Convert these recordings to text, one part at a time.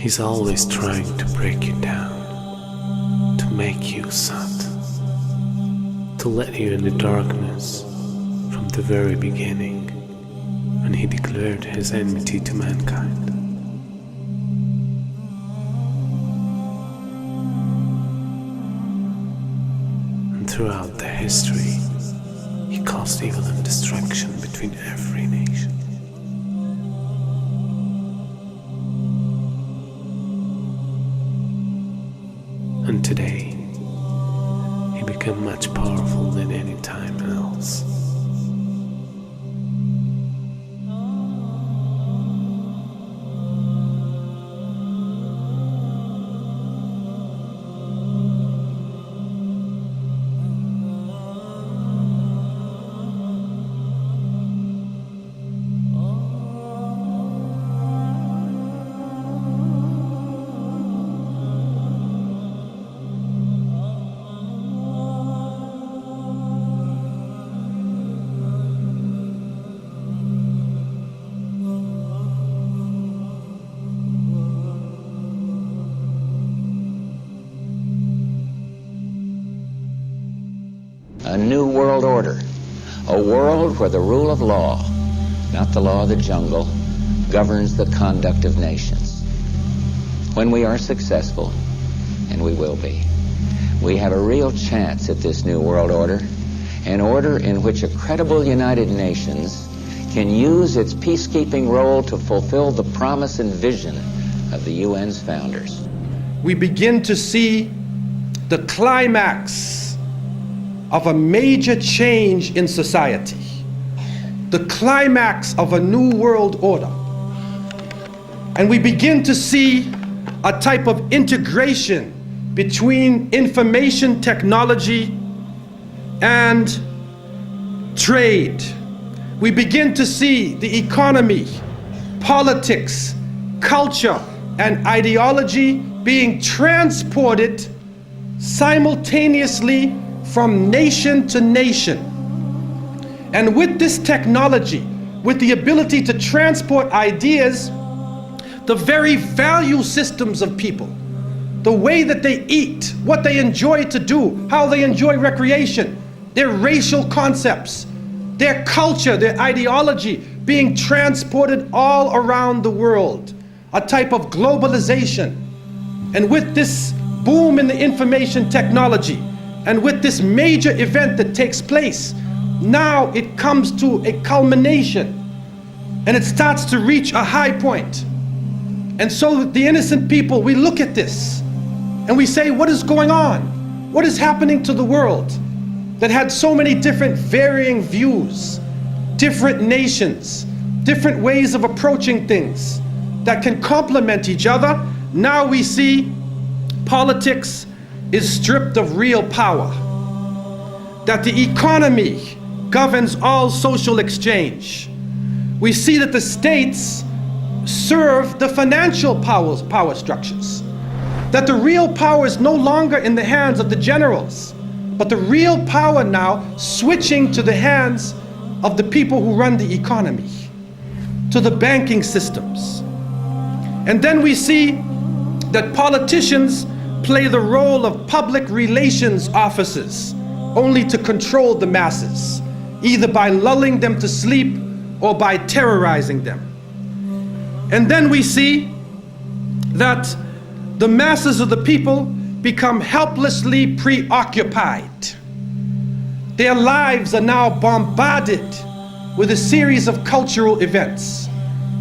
He's always trying to break you down, to make you sad, to let you in the darkness from the very beginning, when he declared his enmity to mankind. And throughout the history, he caused evil and destruction between every nation. And today, he became much powerful than any time else. A new world order, a world where the rule of law, not the law of the jungle, governs the conduct of nations. When we are successful, and we will be, we have a real chance at this new world order, an order in which a credible United Nations can use its peacekeeping role to fulfill the promise and vision of the UN's founders. We begin to see the climax of a major change in society, the climax of a new world order. And we begin to see a type of integration between information technology and trade. We begin to see the economy, politics, culture, and ideology being transported simultaneously from nation to nation. And with this technology, with the ability to transport ideas, the very value systems of people, the way that they eat, what they enjoy to do, how they enjoy recreation, their racial concepts, their culture, their ideology being transported all around the world, a type of globalization. And with this boom in the information technology, and with this major event that takes place, now it comes to a culmination and it starts to reach a high point. And so the innocent people, we look at this and we say, what is going on? What is happening to the world that had so many different varying views, different nations, different ways of approaching things that can complement each other? Now we see politics is stripped of real power, that the economy governs all social exchange. We see that the states serve the financial power structures, that the real power is no longer in the hands of the generals, but the real power now switching to the hands of the people who run the economy, to the banking systems. And then we see that politicians play the role of public relations officers only to control the masses, either by lulling them to sleep or by terrorizing them. And then we see that the masses of the people become helplessly preoccupied. Their lives are now bombarded with a series of cultural events.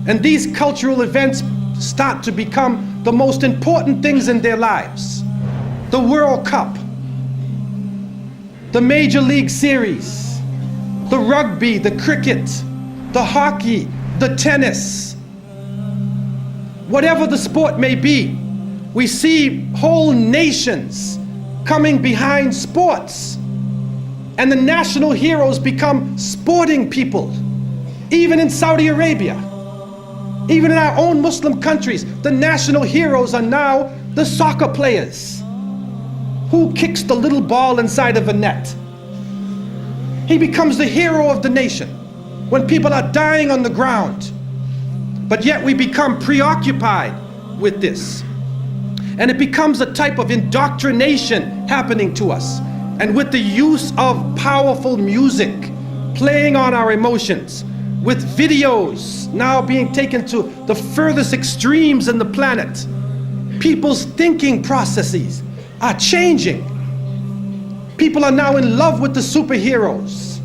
And these cultural events start to become the most important things in their lives. The World Cup, the Major League Series, the rugby, the cricket, the hockey, the tennis. Whatever the sport may be, we see whole nations coming behind sports. And the national heroes become sporting people. Even in Saudi Arabia, even in our own Muslim countries, the national heroes are now the soccer players. Who kicks the little ball inside of a net? He becomes the hero of the nation when people are dying on the ground. But yet we become preoccupied with this. And it becomes a type of indoctrination happening to us. And with the use of powerful music playing on our emotions, with videos now being taken to the furthest extremes in the planet, people's thinking processes are changing. People are now in love with the superheroes,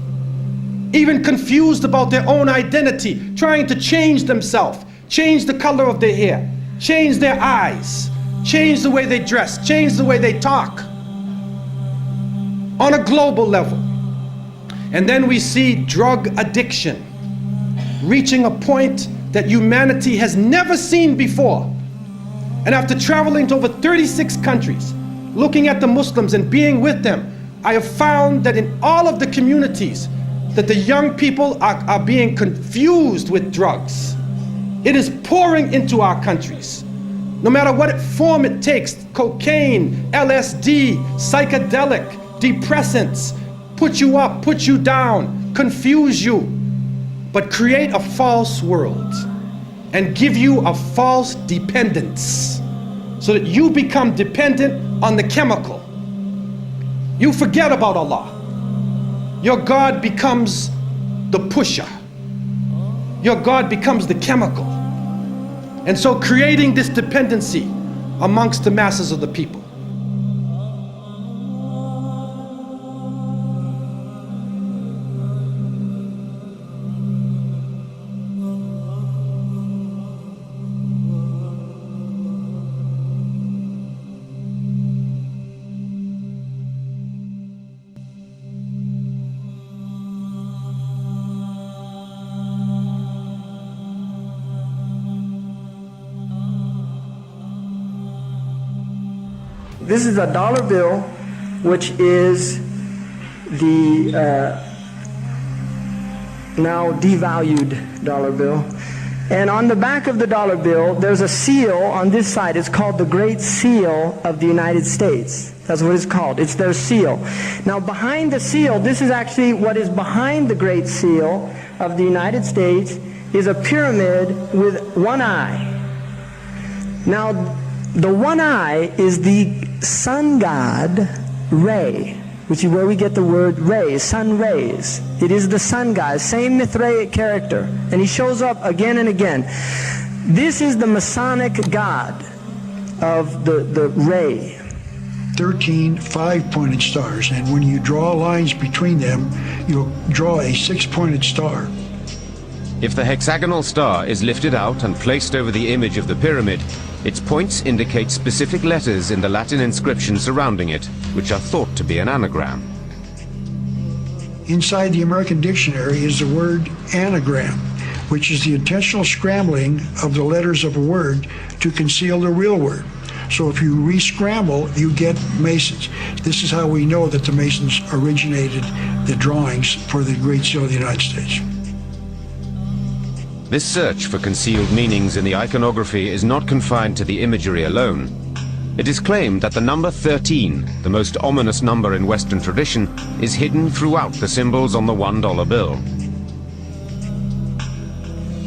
even confused about their own identity, trying to change themselves, change the color of their hair, change their eyes, change the way they dress, change the way they talk on a global level. And then we see drug addiction reaching a point that humanity has never seen before. And after traveling to over 36 countries, looking at the Muslims and being with them, I have found that in all of the communities that the young people are being confused with drugs. It is pouring into our countries. No matter what form it takes, cocaine, LSD, psychedelic, depressants, put you up, put you down, confuse you, but create a false world and give you a false dependence so that you become dependent on the chemical. You forget about Allah. Your God becomes the pusher. Your God becomes the chemical. And so creating this dependency amongst the masses of the people. This is a dollar bill, which is the now devalued dollar bill. And on the back of the dollar bill, there's a seal on this side. It's called the Great Seal of the United States. That's what it's called. It's their seal. Now behind the seal, this is actually what is behind the Great Seal of the United States, is a pyramid with one eye. Now the one eye is the sun god Re, which is where we get the word ray, sun rays. It is the sun god, same Mithraic character, and he shows up again and again. This is the Masonic god of the ray. 13 5-pointed stars, and when you draw lines between them, you'll draw a 6-pointed star. If the hexagonal star is lifted out and placed over the image of the pyramid, its points indicate specific letters in the Latin inscription surrounding it, which are thought to be an anagram. Inside the American dictionary is the word anagram, which is the intentional scrambling of the letters of a word to conceal the real word. So if you re-scramble, you get Masons. This is how we know that the Masons originated the drawings for the Great Seal of the United States. This search for concealed meanings in the iconography is not confined to the imagery alone. It is claimed that the number 13, the most ominous number in Western tradition, is hidden throughout the symbols on the $1 bill.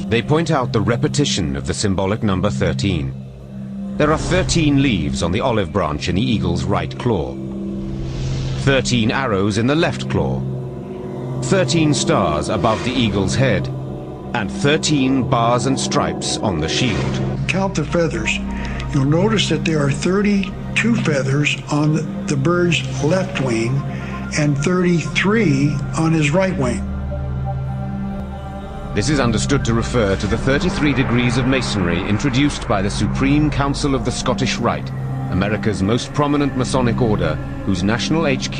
They point out the repetition of the symbolic number 13. There are 13 leaves on the olive branch in the eagle's right claw, 13 arrows in the left claw, 13 stars above the eagle's head, and 13 bars and stripes on the shield. Count the feathers. You'll notice that there are 32 feathers on the bird's left wing and 33 on his right wing. This is understood to refer to the 33 degrees of Masonry introduced by the Supreme Council of the Scottish Rite, America's most prominent Masonic order, whose national HQ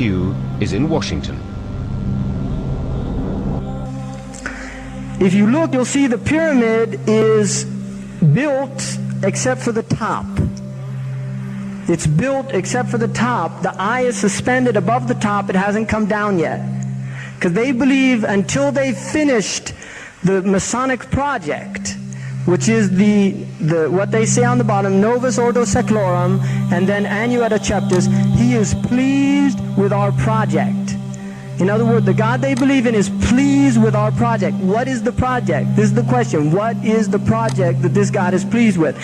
is in Washington. If you look, you'll see the pyramid is built except for the top. It's built except for the top. The eye is suspended above the top. It hasn't come down yet. Because they believe until they finished the Masonic project, which is the what they say on the bottom, Novus Ordo Seclorum, and then Annueta Chapters, he is pleased with our project. In other words, the God they believe in is pleased with our project. What is the project? This is the question. What is the project that this God is pleased with?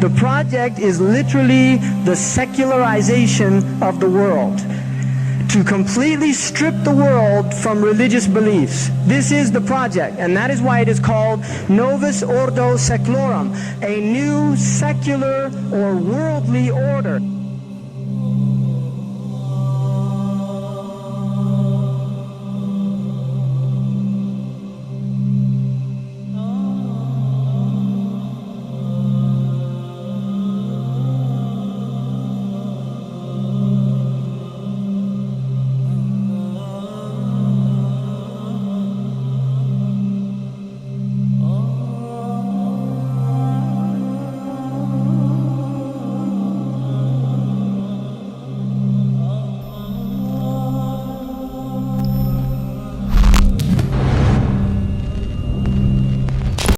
The project is literally the secularization of the world. To completely strip the world from religious beliefs. This is the project, and that is why it is called Novus Ordo Seclorum, a new secular or worldly order.